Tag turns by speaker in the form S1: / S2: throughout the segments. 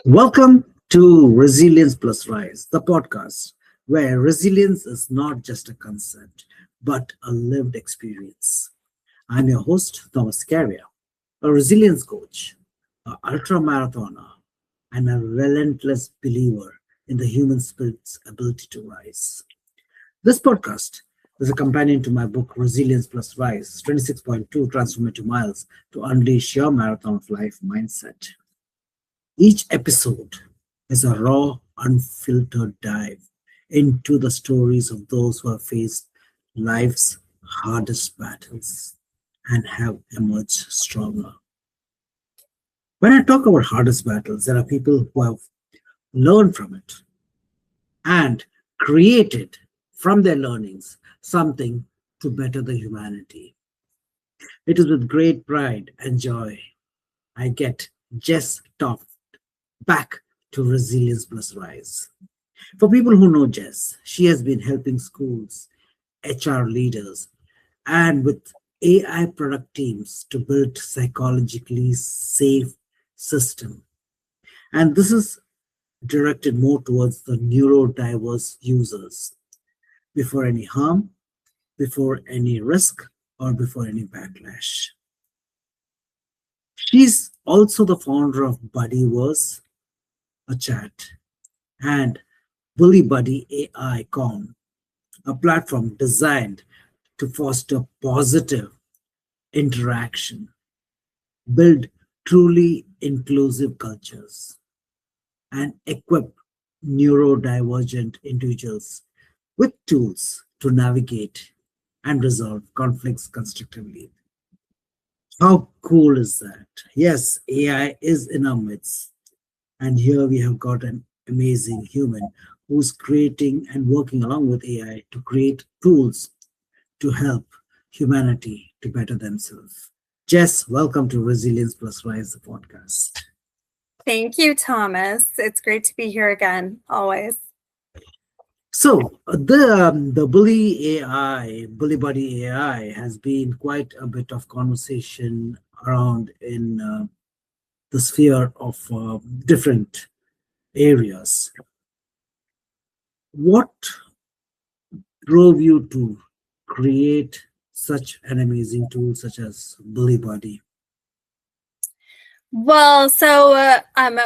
S1: Welcome to Resilience Plus Rise, the podcast where resilience is not just a concept, but a lived experience. I'm your host, Thomas Scaria, a resilience coach, an ultra marathoner, and a relentless believer in the human spirit's ability to rise. This podcast is a companion to my book, Resilience Plus Rise 26.2 Transformative Miles to Unleash Your Marathon of Life Mindset. Each episode is a raw, unfiltered dive into the stories of those who have faced life's hardest battles and have emerged stronger. When I talk about hardest battles, there are people who have learned from it and created from their learnings something to better the humanity. It is with great pride and joy I get Jess Toft back to Resilience Plus Rise. For people who know Jess, she has been helping schools, HR leaders, and with AI product teams to build psychologically safe system. And this is directed more towards the neurodiverse users before any harm, before any risk, or before any backlash. She's also the founder of Buddyverse, a chat, and Bully Buddy AI.com, a platform designed to foster positive interaction, build truly inclusive cultures, and equip neurodivergent individuals with tools to navigate and resolve conflicts constructively. How cool is that? Yes, AI is in our midst. And here we have got an amazing human who's creating and working along with AI to create tools to help humanity to better themselves. Jess, welcome to Resilience Plus Rise, the podcast.
S2: Thank you, Thomas. It's great to be here again, always.
S1: So the Bully Buddy AI has been quite a bit of conversation around in the sphere of different areas. What drove you to create such an amazing tool such as Bully Buddy?
S2: Well, so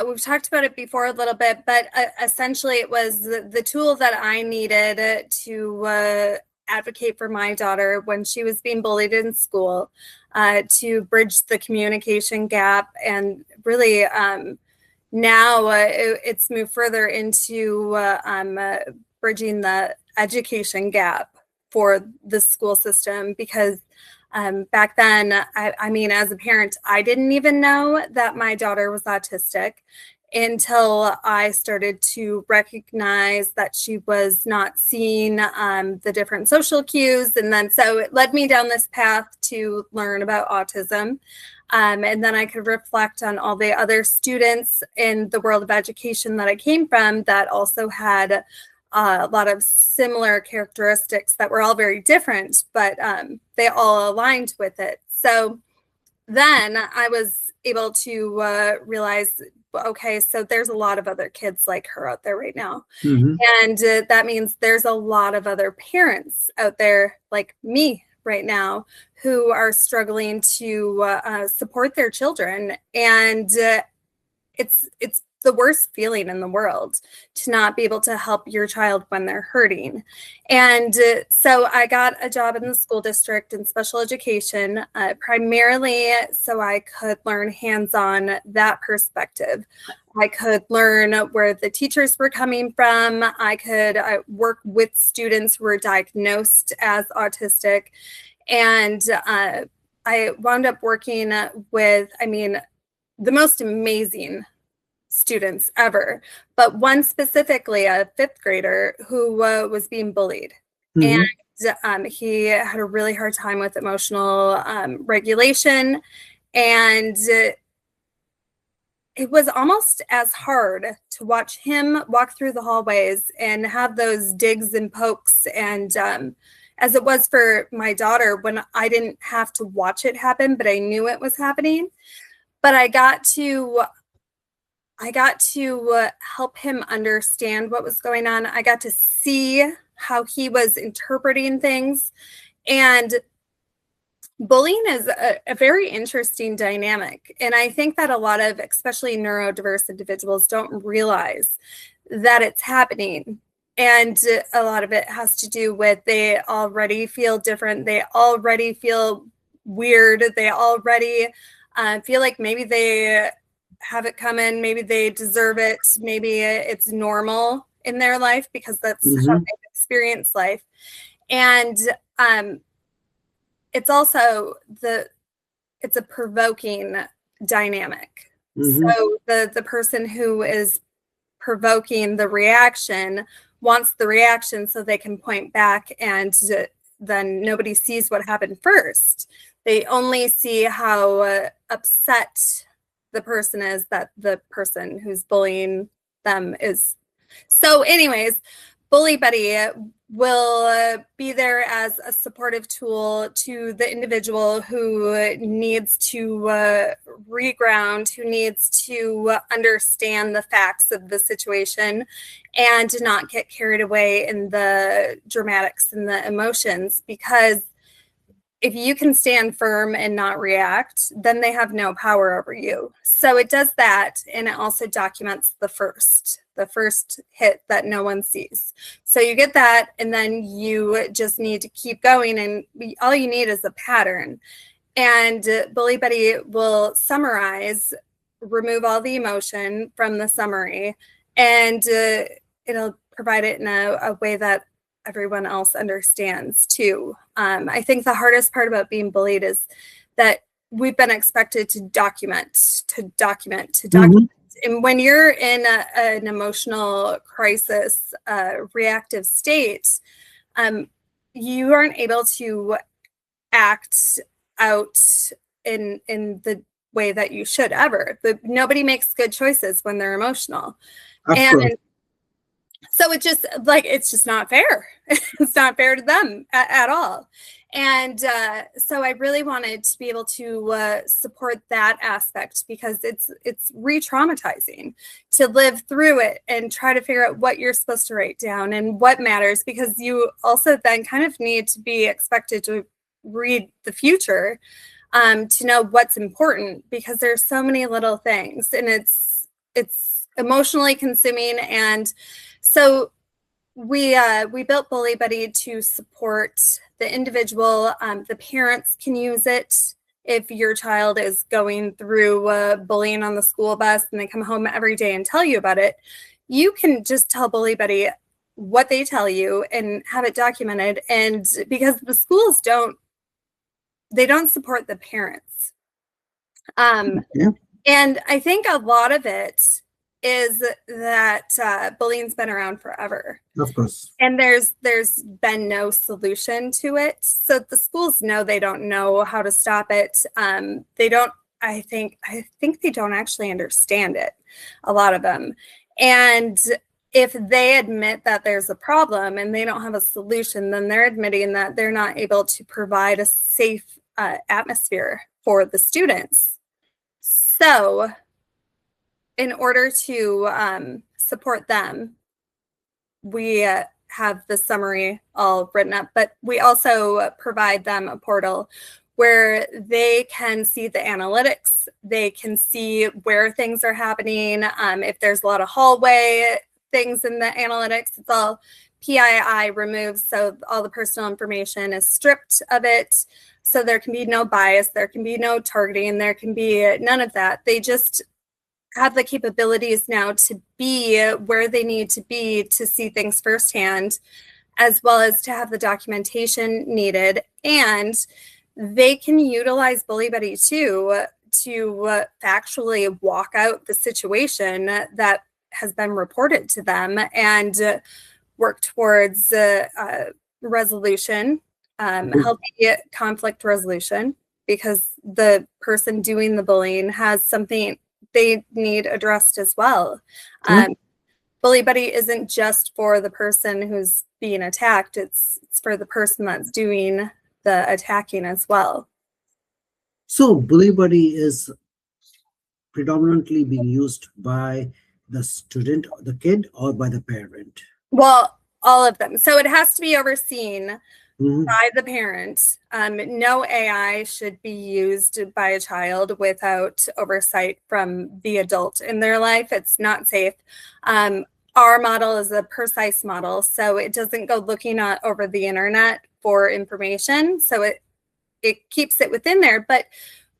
S2: we've talked about it before a little bit, but essentially it was the tool that I needed to advocate for my daughter when she was being bullied in school, to bridge the communication gap. And really now it's moved further into bridging the education gap for the school system, because back then, I mean, as a parent, I didn't even know that my daughter was autistic until I started to recognize that she was not seeing the different social cues. And then so it led me down this path to learn about autism. And then I could reflect on all the other students in the world of education that I came from that also had a lot of similar characteristics that were all very different, but they all aligned with it. So then I was able to realize, okay, so there's a lot of other kids like her out there right now.
S1: Mm-hmm.
S2: And that means there's a lot of other parents out there like me right now who are struggling to support their children. And it's the worst feeling in the world to not be able to help your child when they're hurting. And so I got a job in the school district in special education, primarily so I could learn hands-on that perspective. I could learn where the teachers were coming from. I could work with students who were diagnosed as autistic. And I wound up working with, the most amazing students ever, but one specifically, a fifth grader who was being bullied.
S1: Mm-hmm.
S2: And he had a really hard time with emotional regulation. And it was almost as hard to watch him walk through the hallways and have those digs and pokes and as it was for my daughter when I didn't have to watch it happen, but I knew it was happening. But I got to I got to help him understand what was going on. I got to see how he was interpreting things. And bullying is a very interesting dynamic. And I think that a lot of, especially neurodiverse individuals, don't realize that it's happening. And a lot of it has to do with they already feel different. They already feel weird. They already feel like maybe they have it coming. Maybe they deserve it. Maybe it's normal in their life because that's how they've experienced life. And it's also it's a provoking dynamic. So the person who is provoking the reaction wants the reaction so they can point back, and then nobody sees what happened first. They only see how upset the person is that the person who's bullying them is. So anyways, Bully Buddy will be there as a supportive tool to the individual who needs to reground, who needs to understand the facts of the situation and not get carried away in the dramatics and the emotions. Because if you can stand firm and not react, then they have no power over you. So it does that, and it also documents the first hit that no one sees. So you get that, and then you just need to keep going, and all you need is a pattern. And Bully Buddy will summarize, remove all the emotion from the summary, and it'll provide it in a way that everyone else understands too. I think the hardest part about being bullied is that we've been expected to document. And when you're in an emotional crisis, reactive state, you aren't able to act out in the way that you should ever. But nobody makes good choices when they're emotional. So it's just not fair. It's not fair to them at all. And so I really wanted to be able to support that aspect, because it's re-traumatizing to live through it and try to figure out what you're supposed to write down and what matters, because you also then kind of need to be expected to read the future to know what's important, because there's so many little things, and it's emotionally consuming. And so we built Bully Buddy to support the individual. The parents can use it if your child is going through bullying on the school bus and they come home every day and tell you about it. You can just tell Bully Buddy what they tell you and have it documented. And because the schools don't support the parents. And I think a lot of it is that bullying's been around forever.
S1: Of course.
S2: And there's been no solution to it. So the schools know they don't know how to stop it. I think they don't actually understand it, a lot of them. And if they admit that there's a problem and they don't have a solution, then they're admitting that they're not able to provide a safe atmosphere for the students. So in order to support them, we have the summary all written up, but we also provide them a portal where they can see the analytics. They can see where things are happening. If there's a lot of hallway things in the analytics, it's all PII removed, so all the personal information is stripped of it. So there can be no bias, there can be no targeting, there can be none of that. They just have the capabilities now to be where they need to be to see things firsthand, as well as to have the documentation needed. And they can utilize Bully Buddy too to factually walk out the situation that has been reported to them and work towards resolution, healthy conflict resolution, because the person doing the bullying has something they need addressed as well. Bully Buddy isn't just for the person who's being attacked, it's for the person that's doing the attacking as well.
S1: So Bully Buddy is predominantly being used by the student, the kid, or by the parent?
S2: Well, all of them. So it has to be overseen
S1: Mhm.
S2: by the parent. No AI should be used by a child without oversight from the adult in their life. It's not safe. Our model is a precise model, so it doesn't go looking over the internet for information. So it keeps it within there, but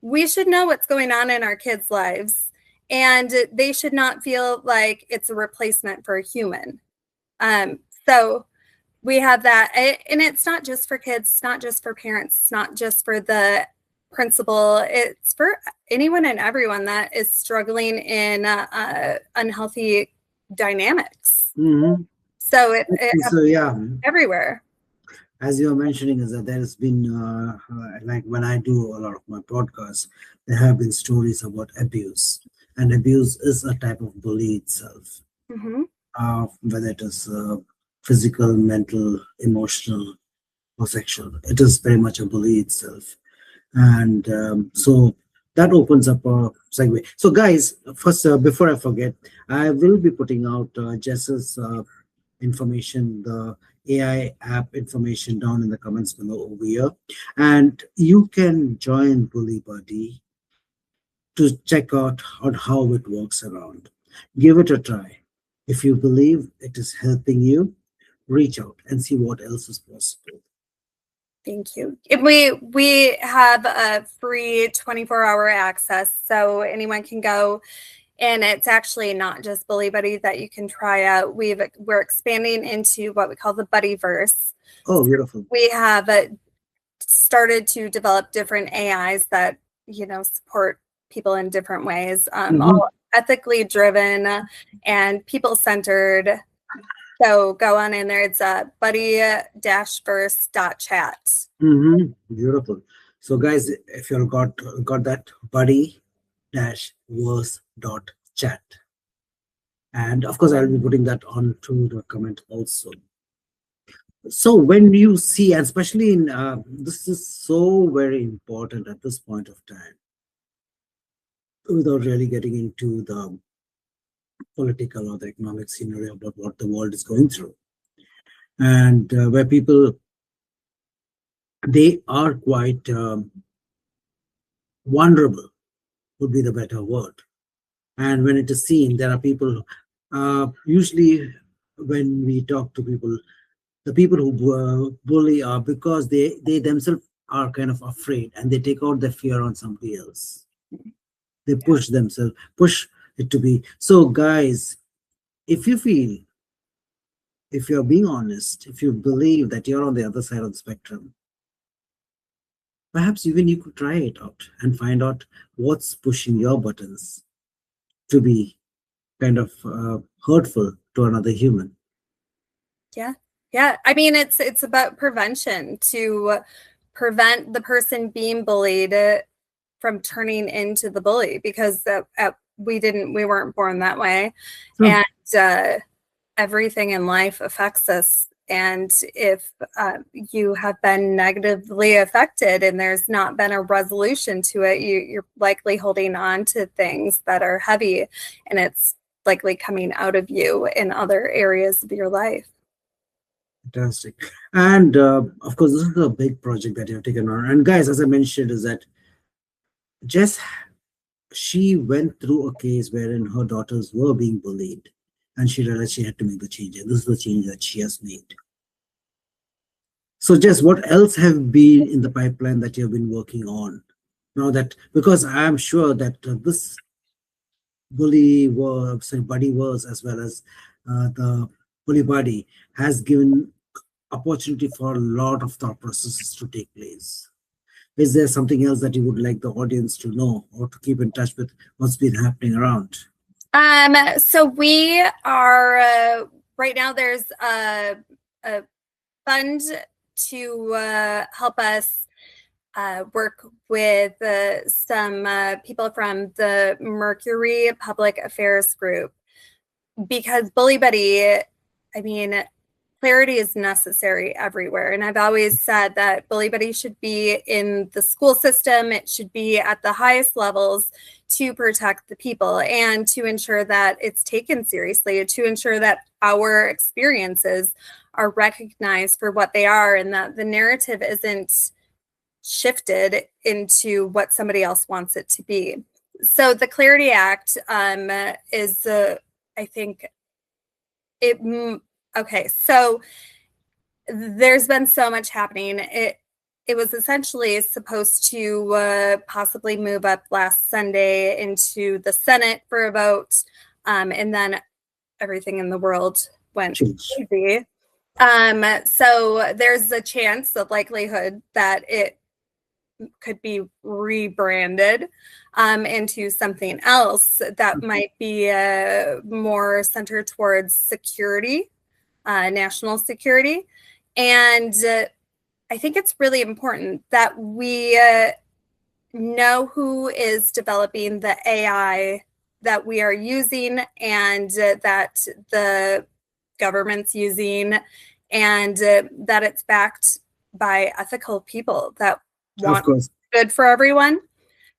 S2: we should know what's going on in our kids' lives, and they should not feel like it's a replacement for a human. So we have that, and it's not just for kids, it's not just for parents, it's not just for the principal, it's for anyone and everyone that is struggling in unhealthy dynamics.
S1: Mm-hmm.
S2: So it
S1: So yeah,
S2: everywhere.
S1: as you're mentioning, is that there has been like when I do a lot of my podcasts, there have been stories about abuse, and abuse is a type of bully itself,
S2: Mm-hmm.
S1: whether it is physical, mental, emotional, or sexual. It is very much a bully itself, and so that opens up a segue. So, guys, first, before I forget, I will be putting out Jess's information, the AI app information down in the comments below over here. And you can join Bully Buddy to check out on how it works around. Give it a try. If you believe it is helping you, reach out and see what else is possible.
S2: Thank you. We have a free 24-hour access, so anyone can go. And it's actually not just Bully Buddy that you can try out. We're expanding into what we call the Buddyverse.
S1: Oh, beautiful.
S2: We have started to develop different AIs that, support people in different ways, all ethically driven and people-centered. So go on in there. It's buddy-verse.chat.
S1: Beautiful. So, guys, if you've got that, buddy-verse.chat. And of course, I'll be putting that onto the comment also. So when you see, and especially in this is so very important at this point of time, without really getting into the political or the economic scenario about what the world is going through, and where people, they are quite vulnerable, would be the better word. And when it is seen, there are people, usually when we talk to people, the people who bully are because they themselves are kind of afraid, and they take out their fear on somebody else. They push themselves, push it to be. So, guys, if you feel, if you're being honest, if you believe that you're on the other side of the spectrum, perhaps even you could try it out and find out what's pushing your buttons to be kind of hurtful to another human.
S2: Yeah. I mean, it's about prevention, to prevent the person being bullied from turning into the bully, because we weren't born that way. And everything in life affects us. And if you have been negatively affected and there's not been a resolution to it, you're likely holding on to things that are heavy, and it's likely coming out of you in other areas of your life.
S1: Fantastic. And of course, this is a big project that you have taken on. And guys, as I mentioned, is that Jess, she went through a case wherein her daughters were being bullied, and she realized she had to make the change. And this is the change that she has made. So, Jess, what else have been in the pipeline that you've been working on? Now that, because I'm sure that this Buddyverse, as well as the Bully Buddy, has given opportunity for a lot of thought processes to take place. Is there something else that you would like the audience to know or to keep in touch with what's been happening around?
S2: So we are right now. There's a fund to help us work with some people from the Mercury Public Affairs Group, because Bully Buddy, I mean, clarity is necessary everywhere. And I've always said that Bully Buddy should be in the school system. It should be at the highest levels to protect the people and to ensure that it's taken seriously, to ensure that our experiences are recognized for what they are and that the narrative isn't shifted into what somebody else wants it to be. So the Clarity Act is, I think, okay, so there's been so much happening. It was essentially supposed to possibly move up last Sunday into the Senate for a vote, and then everything in the world went crazy. So there's a chance, the likelihood that it could be rebranded into something else that might be more centered towards security, national security. And I think it's really important that we know who is developing the AI that we are using and that the government's using, and that it's backed by ethical people that want good for everyone.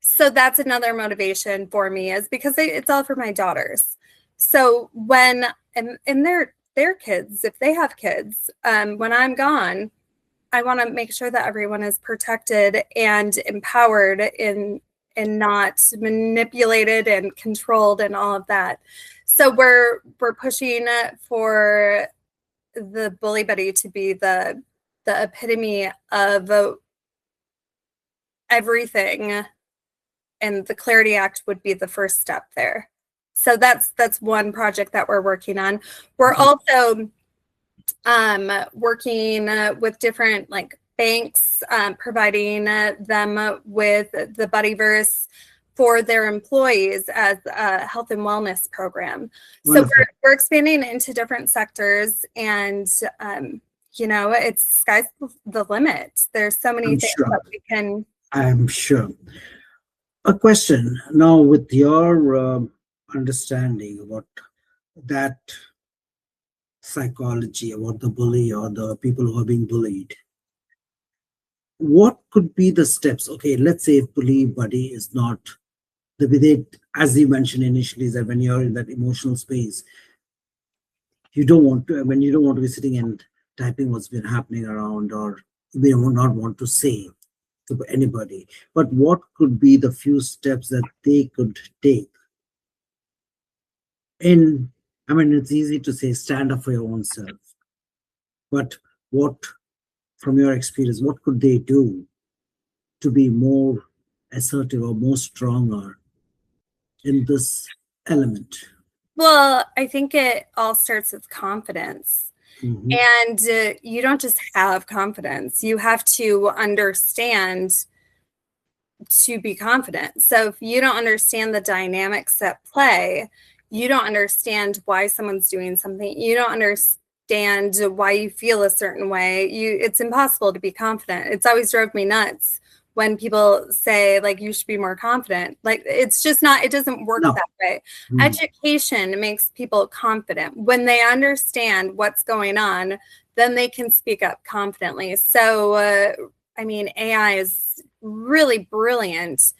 S2: So that's another motivation for me, is because it's all for my daughters. So when, and their kids, if they have kids, when I'm gone, I want to make sure that everyone is protected and empowered and not manipulated and controlled and all of that. So we're pushing for the Bully Buddy to be the epitome of everything, and the Clarity Act would be the first step there. So that's one project that we're working on. We're also working with different banks, providing them with the Buddyverse for their employees as a health and wellness program. Wonderful. So we're expanding into different sectors, and it's sky's the limit. There's so many things that we can.
S1: I'm sure. A question now, with your understanding about that psychology, about the bully or the people who are being bullied, what could be the steps? Okay, let's say if Bully Buddy is not the way they, as you mentioned initially, is that when you're in that emotional space, you don't want to be sitting and typing what's been happening around, or you may not want to say to anybody. But what could be the few steps that they could take? It's easy to say stand up for your own self, but what, from your experience, what could they do to be more assertive or more stronger in this element?
S2: Well, I think it all starts with confidence. Mm-hmm. And you don't just have confidence, you have to understand to be confident. So if you don't understand the dynamics at play, you don't understand why someone's doing something, you don't understand why you feel a certain way, it's impossible to be confident. It's always drove me nuts when people say you should be more confident. It's just not, it doesn't work that way. Mm. Education makes people confident. When they understand what's going on, then they can speak up confidently. So, AI is really brilliant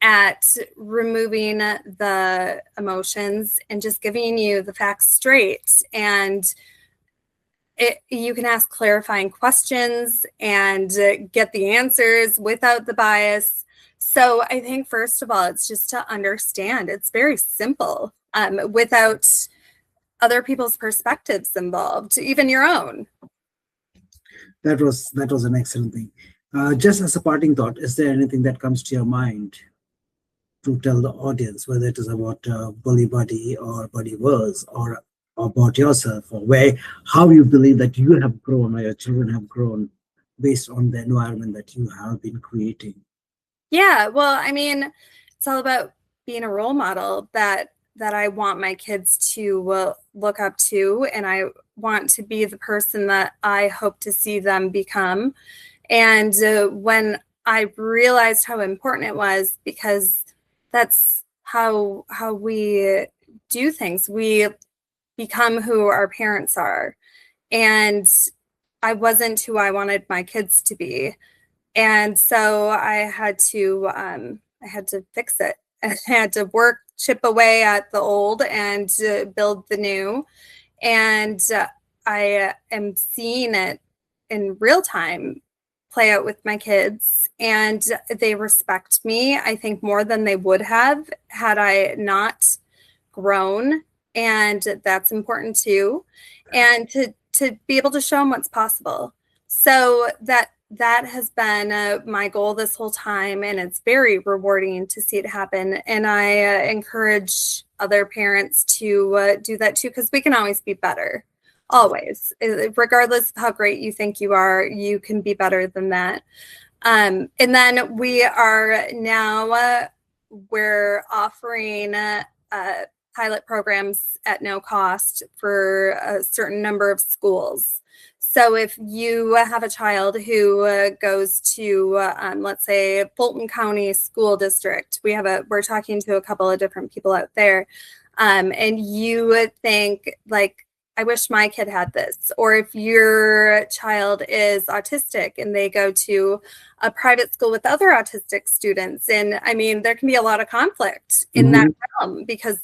S2: at removing the emotions and just giving you the facts straight. And you can ask clarifying questions and get the answers without the bias. So I think, first of all, it's just to understand. It's very simple, without other people's perspectives involved, even your own.
S1: That was an excellent thing. Just as a parting thought, is there anything that comes to your mind to tell the audience, whether it is about Bully Buddy or Buddyverse, or about yourself, or how you believe that you have grown or your children have grown based on the environment that you have been creating?
S2: Yeah, well, it's all about being a role model that I want my kids to look up to, and I want to be the person that I hope to see them become. And when I realized how important it was, because that's how we do things. We become who our parents are. and I wasn't who I wanted my kids to be. And so I had to fix it. I had to chip away at the old and build the new. And I am seeing it in real time play out with my kids, and they respect me, I think, more than they would have had I not grown. And that's important too. And to be able to show them what's possible. So that has been my goal this whole time, and it's very rewarding to see it happen. And I encourage other parents to do that too, because we can always be better. Always, regardless of how great you think you are, you can be better than that. And then we are now we're offering pilot programs at no cost for a certain number of schools. So if you have a child who goes to, let's say, Fulton County School District, we're talking to a couple of different people out there, and you would think, like, I wish my kid had this. Or if your child is autistic and they go to a private school with other autistic students, and I mean, there can be a lot of conflict in that realm because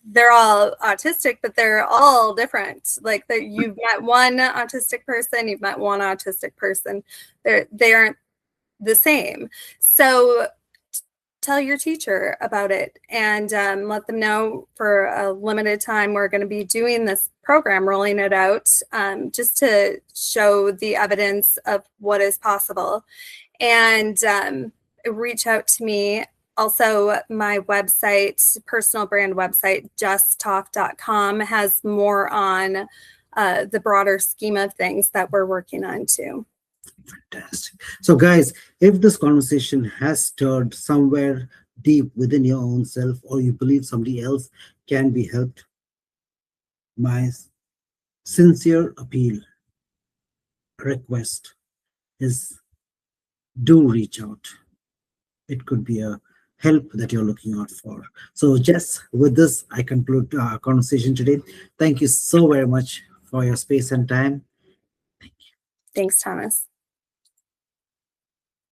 S2: they're all autistic, but they're all different. Like, you've met one autistic person, you've met one autistic person. They aren't the same. So tell your teacher about it, and let them know for a limited time we're going to be doing this program, rolling it out, just to show the evidence of what is possible. And reach out to me. Also, my website, personal brand website, jesstoft.com, has more on the broader scheme of things that we're working on too.
S1: Fantastic. So guys, if this conversation has stirred somewhere deep within your own self, or you believe somebody else can be helped, my sincere appeal, request is, do reach out. It could be a help that you're looking out for. So Jess, with this, I conclude our conversation today. Thank you so very much for your space and time. Thank you.
S2: Thanks, Thomas.